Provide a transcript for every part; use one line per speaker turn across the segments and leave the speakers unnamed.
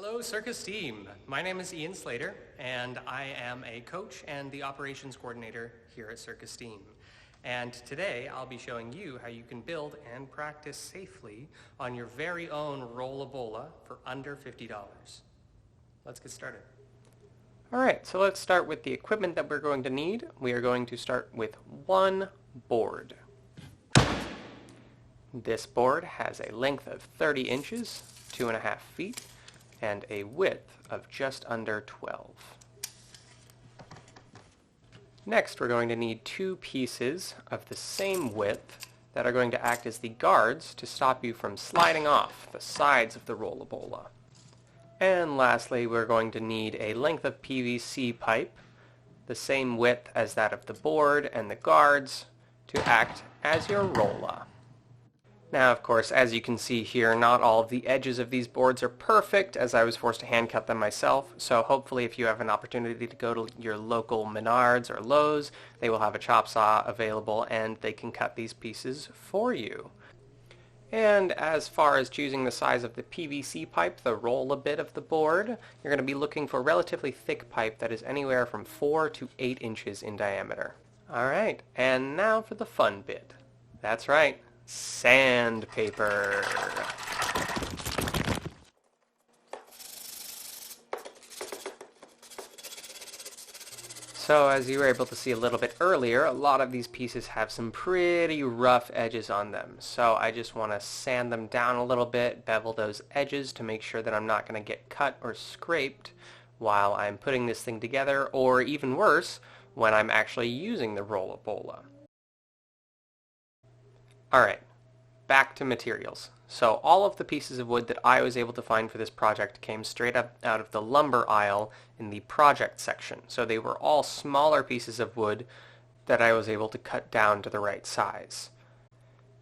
Hello, CircEsteem. My name is Ian Slater, and I am a coach and the operations coordinator here at CircEsteem. And today I'll be showing you how you can build and practice safely on your very own Rola Bola for under $50. Let's get started. Alright, so let's start with the equipment that we're going to need. We are going to start with one board. This board has a length of 30 inches, 2.5 feet, and a width of just under 12. Next, we're going to need two pieces of the same width that are going to act as the guards to stop you from sliding off the sides of the Rola Bola. And lastly, we're going to need a length of PVC pipe, the same width as that of the board and the guards, to act as your rolla. Now, of course, as you can see here, not all of the edges of these boards are perfect, as I was forced to hand cut them myself, so hopefully if you have an opportunity to go to your local Menards or Lowe's, they will have a chop saw available and they can cut these pieces for you. And as far as choosing the size of the PVC pipe, the rolla bit of the board, you're going to be looking for a relatively thick pipe that is anywhere from 4 to 8 inches in diameter. Alright, and now for the fun bit. That's right. Sandpaper. So as you were able to see a little bit earlier, a lot of these pieces have some pretty rough edges on them. So I just want to sand them down a little bit, bevel those edges to make sure that I'm not going to get cut or scraped while I'm putting this thing together, or even worse, when I'm actually using the Rola Bola. Alright, back to materials. So all of the pieces of wood that I was able to find for this project came straight up out of the lumber aisle in the project section. So they were all smaller pieces of wood that I was able to cut down to the right size.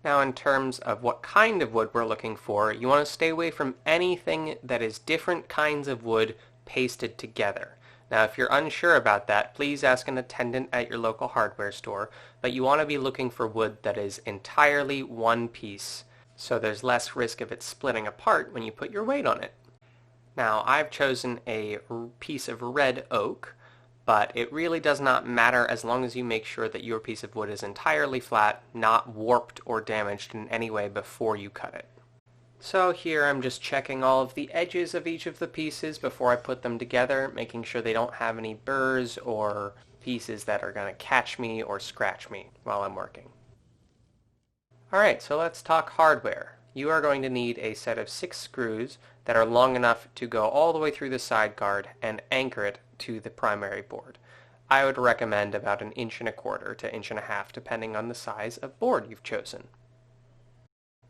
Now in terms of what kind of wood we're looking for, you want to stay away from anything that is different kinds of wood pasted together. Now, if you're unsure about that, please ask an attendant at your local hardware store, but you want to be looking for wood that is entirely one piece, so there's less risk of it splitting apart when you put your weight on it. Now, I've chosen a piece of red oak, but it really does not matter as long as you make sure that your piece of wood is entirely flat, not warped or damaged in any way before you cut it. So here I'm just checking all of the edges of each of the pieces before I put them together, making sure they don't have any burrs or pieces that are going to catch me or scratch me while I'm working. Alright, so let's talk hardware. You are going to need a set of 6 screws that are long enough to go all the way through the side guard and anchor it to the primary board. I would recommend about 1.25 inches to 1.5 inches depending on the size of board you've chosen.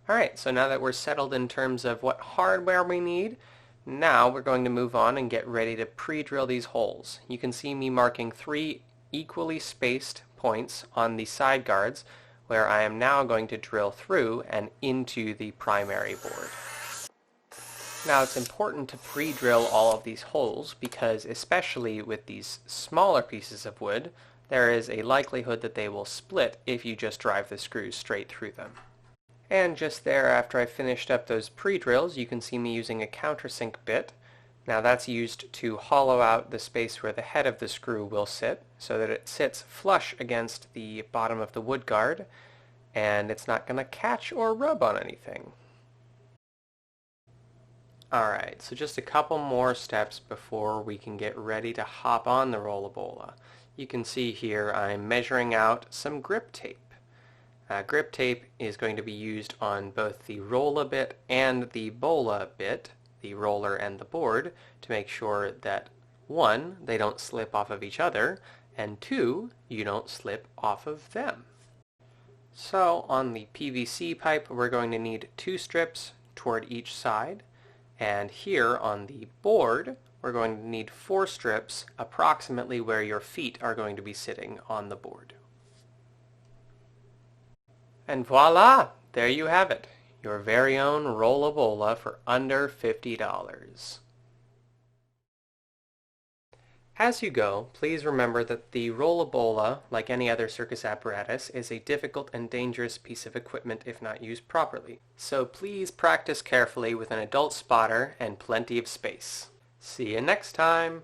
Alright, so now that we're settled in terms of what hardware we need, now we're going to move on and get ready to pre-drill these holes. You can see me marking 3 equally spaced points on the side guards where I am now going to drill through and into the primary board. Now it's important to pre-drill all of these holes because especially with these smaller pieces of wood, there is a likelihood that they will split if you just drive the screws straight through them. And just there, after I finished up those pre-drills, you can see me using a countersink bit. Now that's used to hollow out the space where the head of the screw will sit, so that it sits flush against the bottom of the wood guard, and it's not going to catch or rub on anything. Alright, so just a couple more steps before we can get ready to hop on the Rola Bola. You can see here I'm measuring out some grip tape. Grip tape is going to be used on both the rolla bit and the bola bit, the roller and the board, to make sure that 1, they don't slip off of each other, and 2, you don't slip off of them. So on the PVC pipe we're going to need 2 strips toward each side, and here on the board we're going to need 4 strips approximately where your feet are going to be sitting on the board. And voila! There you have it. Your very own Rola Bola for under $50. As you go, please remember that the Rola Bola, like any other circus apparatus, is a difficult and dangerous piece of equipment if not used properly. So please practice carefully with an adult spotter and plenty of space. See you next time!